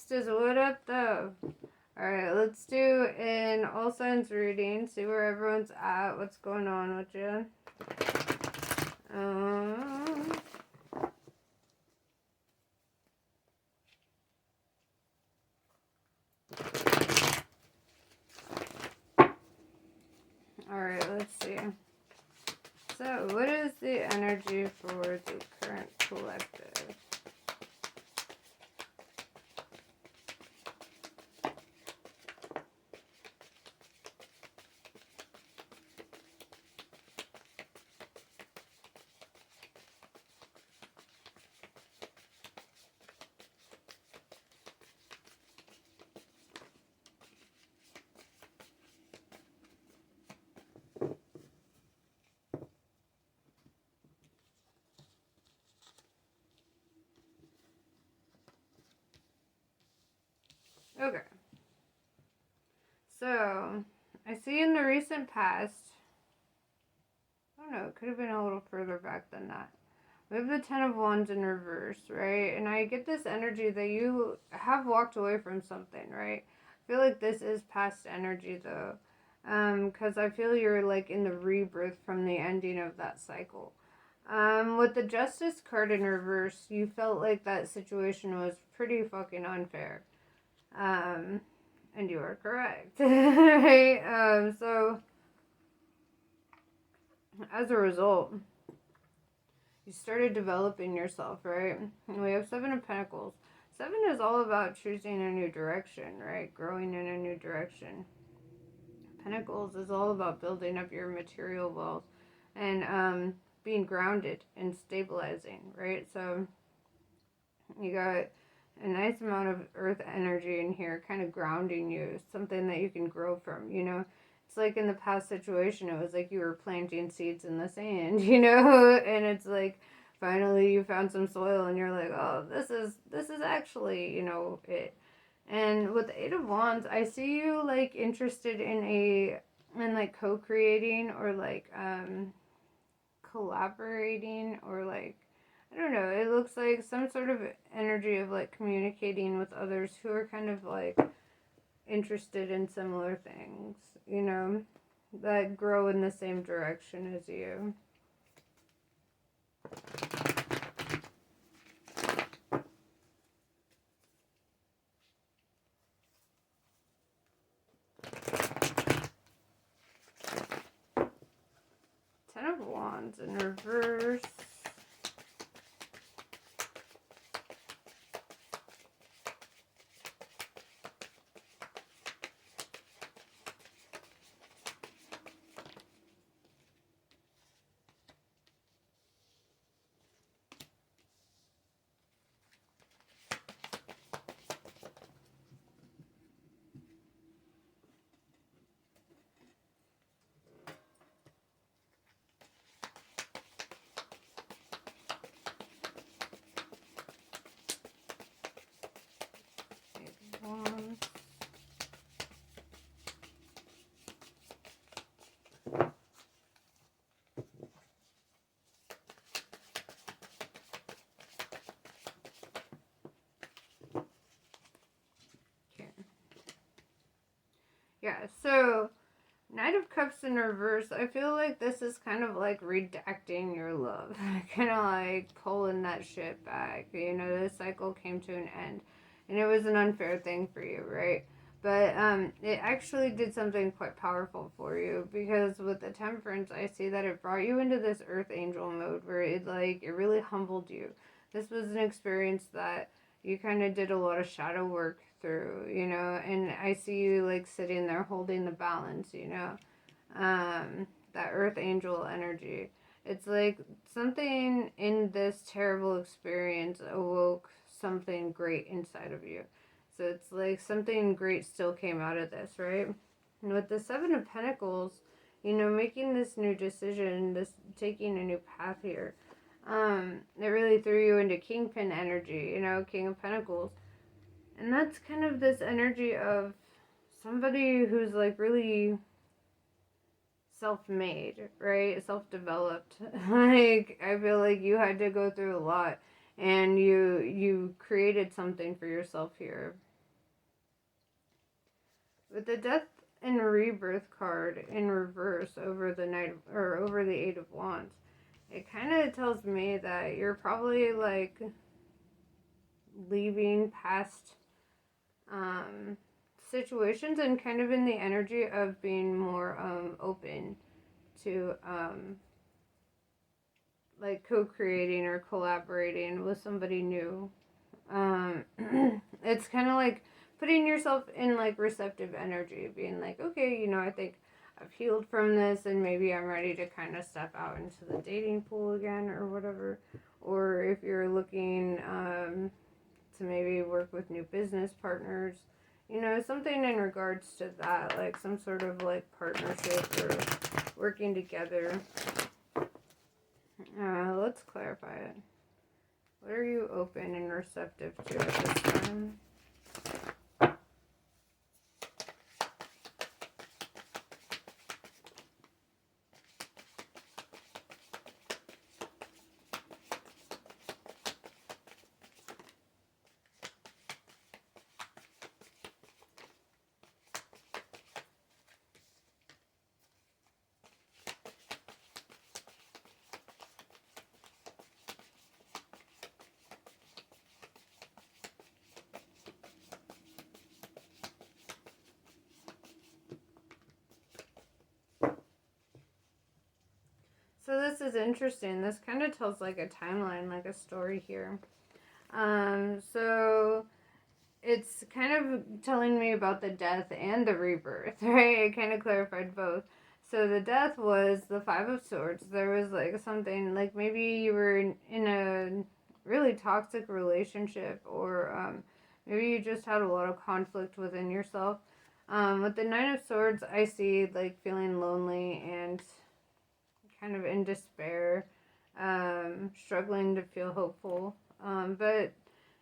next is what up though? Alright, let's do an all signs reading, see where everyone's at, what's going on with you. Alright, let's see. So, what is the energy for the current collective? Okay. So, I see in the recent past, I don't know, it could have been a little further back than that. We have the Ten of Wands in reverse, right? And I get this energy that you have walked away from something, right? I feel like this is past energy though. Because I feel you're like in the rebirth from the ending of that cycle. With the Justice card in reverse, you felt like that situation was pretty fucking unfair. And you are correct. Right? So, as a result, you started developing yourself, right? And we have Seven of Pentacles. Seven is all about choosing a new direction, right? Growing in a new direction. Pentacles is all about building up your material wealth and being grounded and stabilizing, right? So you got a nice amount of earth energy in here kind of grounding you, something that you can grow from, you know. It's like in the past situation, it was like you were planting seeds in the sand, you know, and it's like finally you found some soil and you're like, oh, this is actually, you know, it. And with the Eight of Wands, I see you like interested in like co-creating or like collaborating or like I don't know, it looks like some sort of energy of like communicating with others who are kind of like interested in similar things, you know, that grow in the same direction as you. Ten of Wands in reverse. Wands. Okay. Yeah, so Knight of Cups in reverse, I feel like this is kind of like redacting your love. Kind of like pulling that shit back. You know, this cycle came to an end. And it was an unfair thing for you, right? But it actually did something quite powerful for you because with the Temperance, I see that it brought you into this Earth Angel mode where it really humbled you. This was an experience that you kind of did a lot of shadow work through, you know, and I see you like sitting there holding the balance, you know, that Earth Angel energy. It's like something in this terrible experience awoke something great inside of you. So it's like something great still came out of this, right? And with the Seven of Pentacles, you know, making this new decision, this taking a new path here, it really threw you into Kingpin energy, you know, King of Pentacles. And that's kind of this energy of somebody who's like really self-made, right? Self-developed. Like I feel like you had to go through a lot and you created something for yourself here. With the Death and Rebirth card in reverse over the Knight or over the Eight of Wands, it kind of tells me that you're probably like leaving past situations and kind of in the energy of being more open to like co-creating or collaborating with somebody new. It's kind of like putting yourself in like receptive energy, being like, okay, you know, I think I've healed from this and maybe I'm ready to kind of step out into the dating pool again or whatever. Or if you're looking to maybe work with new business partners, you know, something in regards to that, like some sort of like partnership or working together. Let's clarify it. What are you open and receptive to at this time? So this is interesting. This kind of tells like a timeline, like a story here. So it's kind of telling me about the death and the rebirth, right? It kind of clarified both. So the death was the Five of Swords. There was like something, like maybe you were in a really toxic relationship, or maybe you just had a lot of conflict within yourself. With the Nine of Swords, I see like feeling lonely and kind of in despair, struggling to feel hopeful. But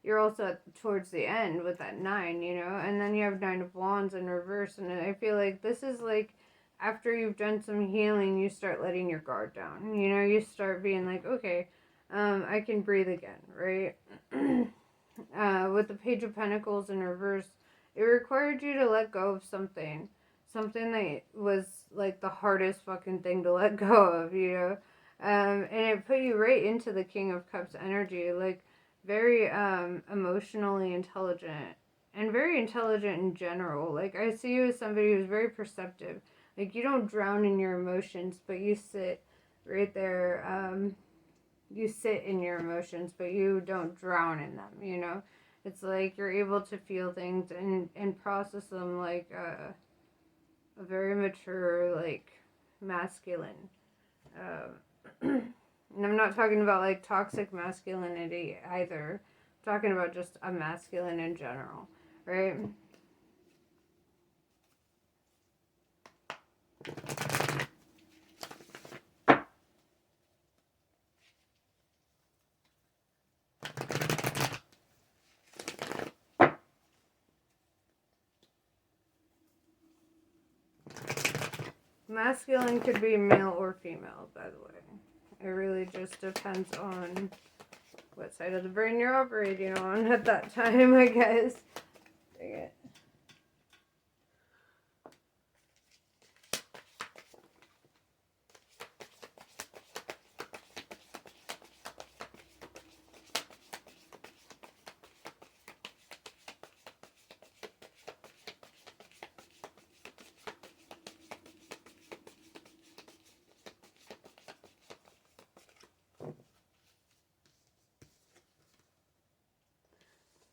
you're also towards the end with that 9, you know, and then you have 9 of Wands in reverse, and I feel like this is like after you've done some healing, you start letting your guard down. You know, you start being like, okay, I can breathe again, right? With the Page of Pentacles in reverse, it required you to let go of something that was like the hardest fucking thing to let go of, you know? And it put you right into the King of Cups energy, like very emotionally intelligent and very intelligent in general. Like I see you as somebody who's very perceptive. Like you don't drown in your emotions, but you sit right there. You sit in your emotions, but you don't drown in them, you know? It's like you're able to feel things and process them like a very mature, like, masculine. And I'm not talking about, like, toxic masculinity either. I'm talking about just a masculine in general, right? Masculine could be male or female, by the way. It really just depends on what side of the brain you're operating on at that time, I guess. Dang it.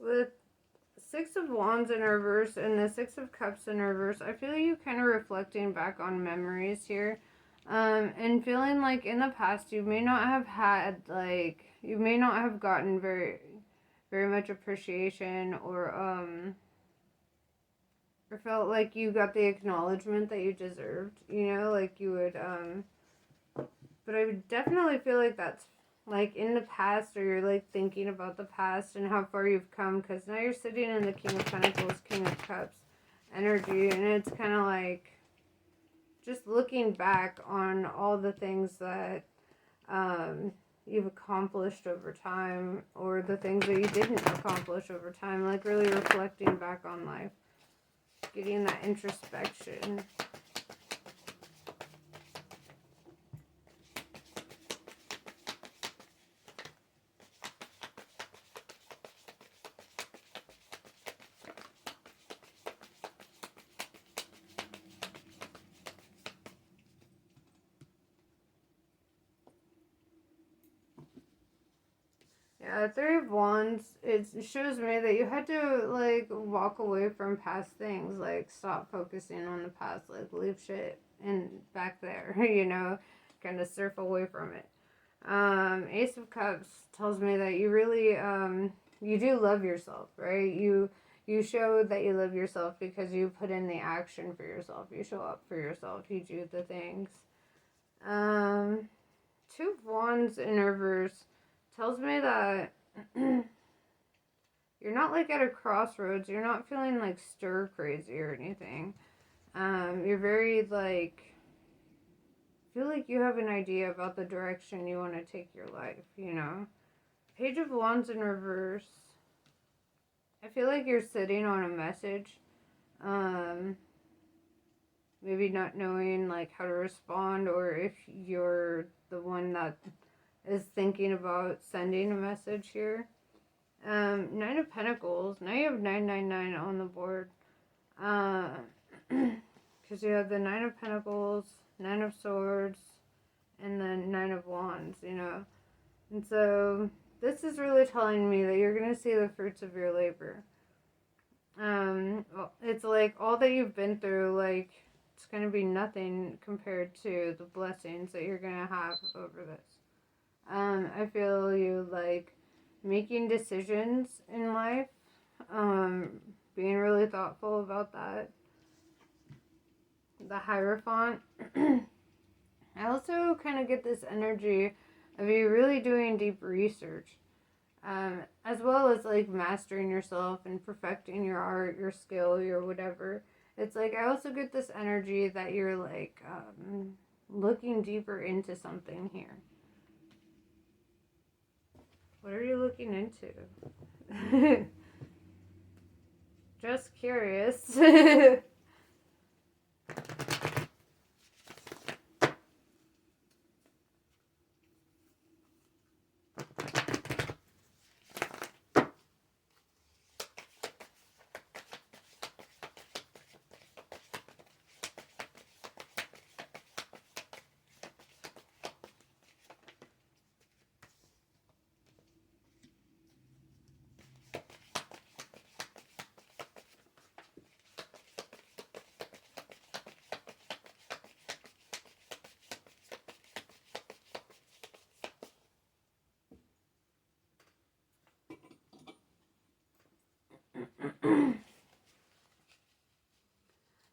With Six of Wands in reverse and the Six of Cups in reverse, I feel you kind of reflecting back on memories here. And feeling like in the past you may not have had, like, you may not have gotten very, very much appreciation or felt like you got the acknowledgement that you deserved, you know, like you would, but I would definitely feel like that's like in the past, or you're like thinking about the past and how far you've come, because now you're sitting in the King of Pentacles, King of Cups energy, and it's kind of like just looking back on all the things that you've accomplished over time, or the things that you didn't accomplish over time, like really reflecting back on life, Getting that introspection. Yeah, Three of Wands, it shows me that you had to, like, walk away from past things. Like, stop focusing on the past. Like, leave shit in back there, you know? Kind of surf away from it. Ace of Cups tells me that you really, you do love yourself, right? You show that you love yourself because you put in the action for yourself. You show up for yourself. You do the things. Two of Wands in reverse tells me that you're not like at a crossroads. You're not feeling like stir crazy or anything. You're very like, feel like you have an idea about the direction you want to take your life, you know? Page of Wands in reverse. I feel like you're sitting on a message. Maybe not knowing like how to respond, or if you're the one that is thinking about sending a message here. Nine of Pentacles. Now you have 999 on the board. Because you have the Nine of Pentacles, Nine of Swords, and then Nine of Wands, you know. And so this is really telling me that you're going to see the fruits of your labor. It's like all that you've been through, like, it's going to be nothing compared to the blessings that you're going to have over this. I feel you, like, making decisions in life, being really thoughtful about that. The Hierophant. I also kind of get this energy of you really doing deep research, as well as like mastering yourself and perfecting your art, your skill, your whatever. It's like I also get this energy that you're like looking deeper into something here. What are you looking into? Just curious.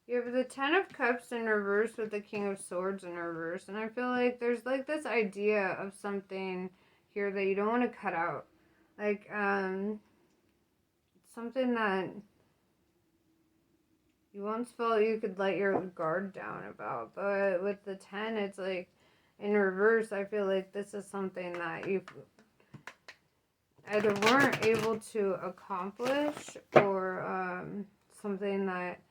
You have the Ten of Cups in reverse with the King of Swords in reverse. And I feel like there's like this idea of something here that you don't want to cut out. Like, something that you once felt you could let your guard down about. But with the 10, it's like, in reverse, I feel like this is something that you either weren't able to accomplish, or something that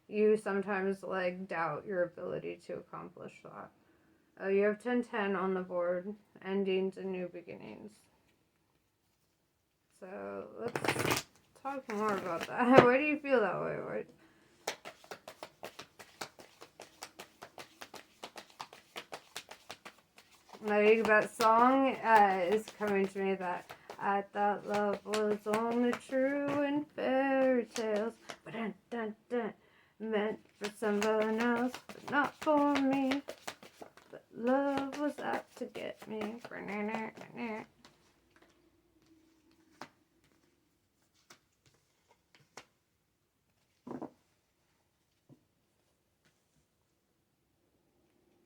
you sometimes like doubt your ability to accomplish that. You have 10-10 on the board, endings and new beginnings. So let's talk more about that. Why do you feel that way? Like that song is coming to me that I thought love was only true in fairy tales, but meant for someone else, but not for me. But love was out to get me.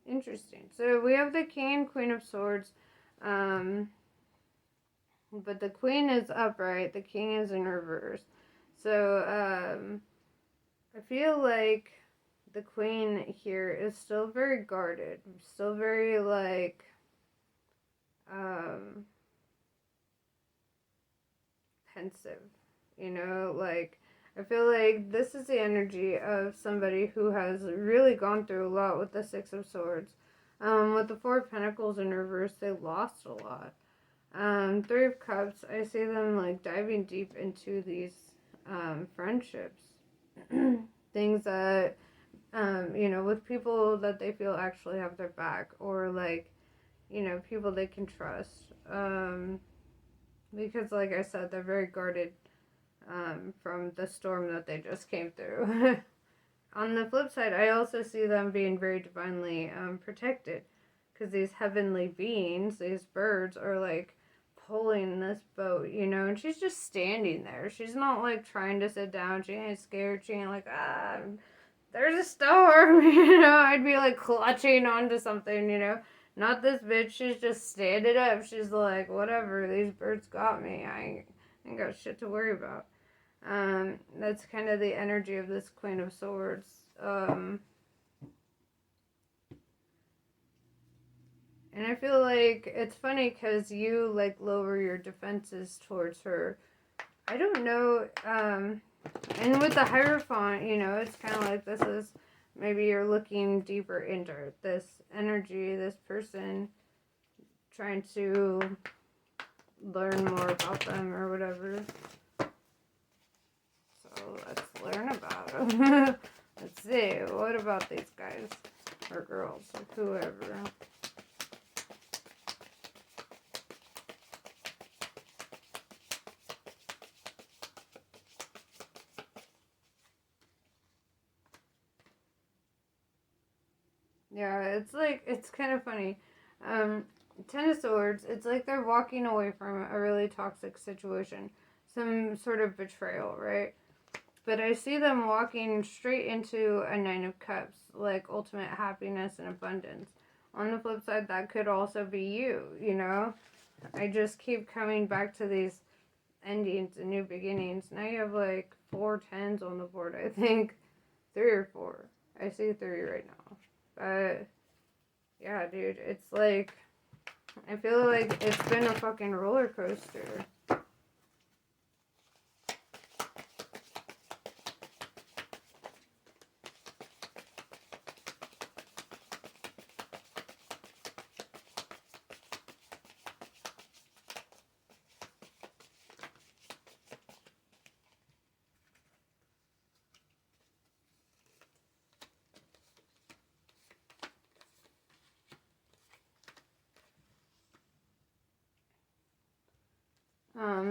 Interesting. So we have the King and Queen of Swords, but the Queen is upright, the King is in reverse. So I feel like the Queen here is still very guarded, still very like pensive, you know, like I feel like this is the energy of somebody who has really gone through a lot with the Six of Swords. With the Four of Pentacles in reverse, they lost a lot. Three of Cups, I see them like diving deep into these friendships. Things that, with people that they feel actually have their back, or like, people they can trust. Because, like I said, they're very guarded from the storm that they just came through. On the flip side, I also see them being very divinely protected, because these heavenly beings, these birds, are like pulling this boat, and she's just standing there. She's not like trying to sit down. She ain't scared. She ain't like, there's a storm, I'd be like clutching onto something. Not this bitch. She's just standing up. She's like, whatever, these birds got me. I ain't got shit to worry about. That's kind of the energy of this Queen of Swords. And I feel like it's funny because you like lower your defenses towards her. I don't know. And with the Hierophant, it's kind of like this is maybe you're looking deeper into this energy, this person, trying to learn more about them or whatever. So let's learn about them. Let's see, what about these guys or girls or whoever? Yeah, it's kind of funny. Ten of Swords, it's like they're walking away from a really toxic situation, some sort of betrayal, right? But I see them walking straight into a Nine of Cups, like ultimate happiness and abundance. On the flip side, that could also be you. I just keep coming back to these endings and new beginnings. Now you have like 4 tens on the board, I think. 3 or 4. I see 3 right now. But, yeah, dude, it's like, I feel like it's been a fucking roller coaster.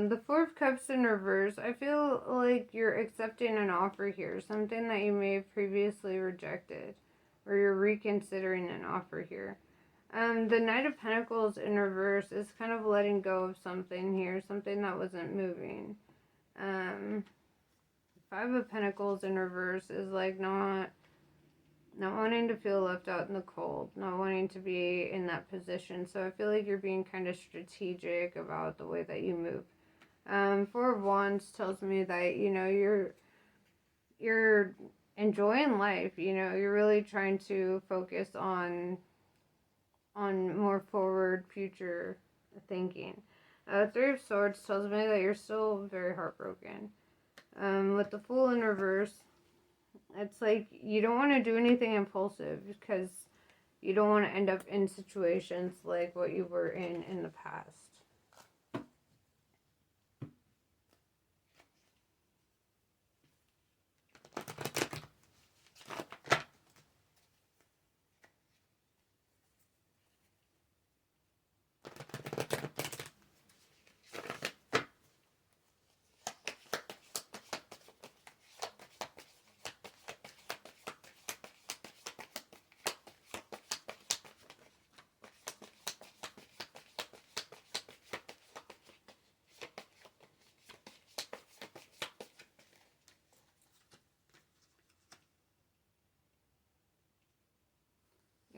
The Four of Cups in reverse, I feel like you're accepting an offer here, something that you may have previously rejected, or you're reconsidering an offer here. The Knight of Pentacles in reverse is kind of letting go of something here, something that wasn't moving. Five of Pentacles in reverse is like not wanting to feel left out in the cold, not wanting to be in that position. So I feel like you're being kind of strategic about the way that you move. Four of Wands tells me that, you're enjoying life, you're really trying to focus on more forward future thinking. Three of Swords tells me that you're still very heartbroken. With the Fool in reverse, it's like you don't want to do anything impulsive because you don't want to end up in situations like what you were in the past.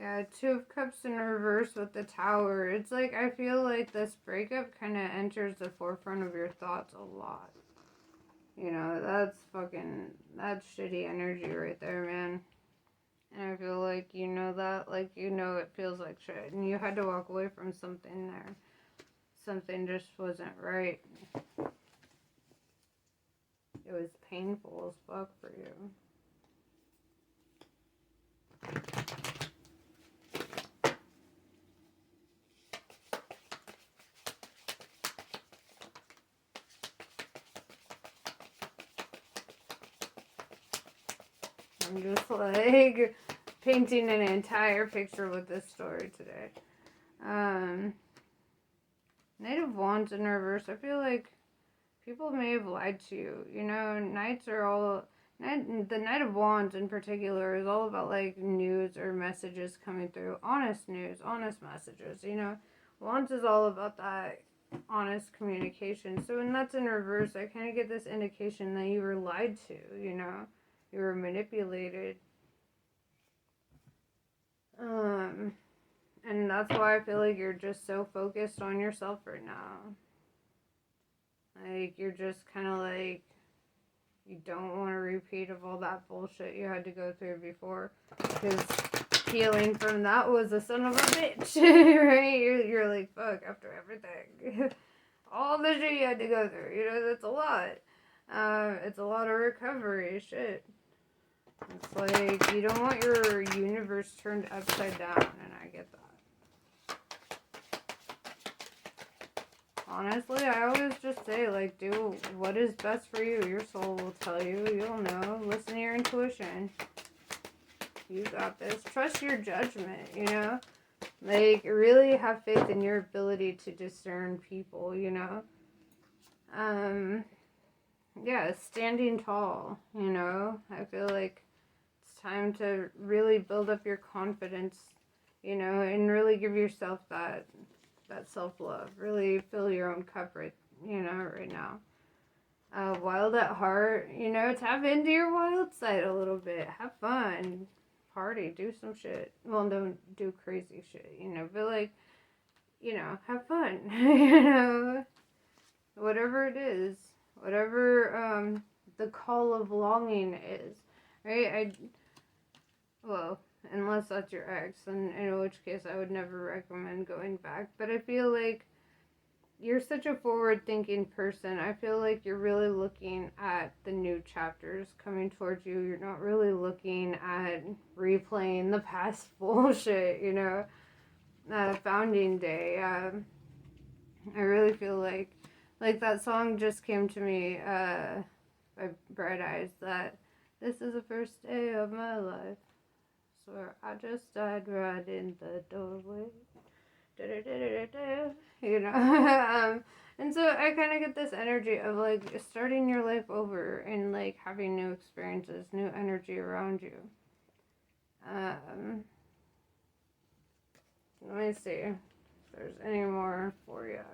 Yeah, Two of Cups in reverse with the Tower. It's like I feel like this breakup kind of enters the forefront of your thoughts a lot. That's shitty energy right there, man. And I feel like that, like it feels like shit. And you had to walk away from something there. Something just wasn't right. it was painful as fuck for you. I'm just like painting an entire picture with this story today. Knight of Wands in reverse. I feel like people may have lied to you. You know, knights are all... the Knight of Wands in particular is all about like news or messages coming through. Honest news, honest messages, you know. Wands is all about that honest communication. So when that's in reverse, I kind of get this indication that you were lied to, you know. You were manipulated. And that's why I feel like you're just so focused on yourself right now. Like, you're just kind of like, you don't want a repeat of all that bullshit you had to go through before. Because healing from that was a son of a bitch, right? You're like, fuck, after everything. All the shit you had to go through, you know, that's a lot. It's a lot of recovery, shit. It's like, you don't want your universe turned upside down, and I get that. Honestly, I always just say, like, do what is best for you. Your soul will tell you. You'll know. Listen to your intuition. You got this. Trust your judgment, you know? Like, really have faith in your ability to discern people, you know? Yeah, standing tall, you know? I feel like it's time to really build up your confidence, you know, and really give yourself that self-love. Really fill your own cup right, you know, right now. Wild at heart, you know, tap into your wild side a little bit. Have fun. Party. Do some shit. Well, don't do crazy shit, you know, but like, you know, have fun. You know, whatever it is. Whatever the call of longing is. Right? Well, unless that's your ex, and in which case I would never recommend going back. But I feel like you're such a forward-thinking person. I feel like you're really looking at the new chapters coming towards you. You're not really looking at replaying the past bullshit, you know. Founding Day. I really feel like that song just came to me by Bright Eyes, that this is the first day of my life. Swear I just died right in the doorway. You know. And so I kind of get this energy of like starting your life over and like having new experiences, new energy around you. Let me see if there's any more for you.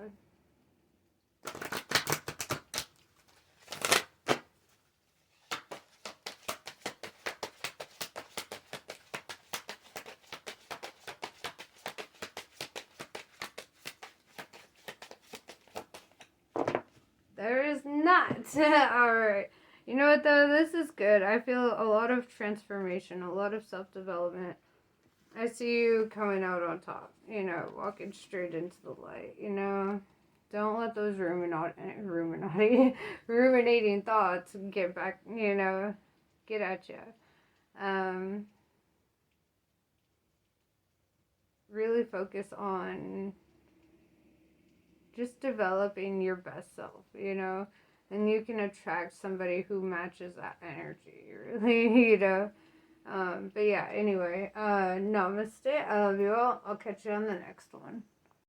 There is not. Alright. You know what though? This is good. I feel a lot of transformation, a lot of self-development. I see you coming out on top, you know, walking straight into the light, you know. Don't let those ruminating thoughts get back, you know, get at you. Really focus on just developing your best self, you know, and you can attract somebody who matches that energy, really, you know. But yeah, anyway, namaste. I love you all. I'll catch you on the next one.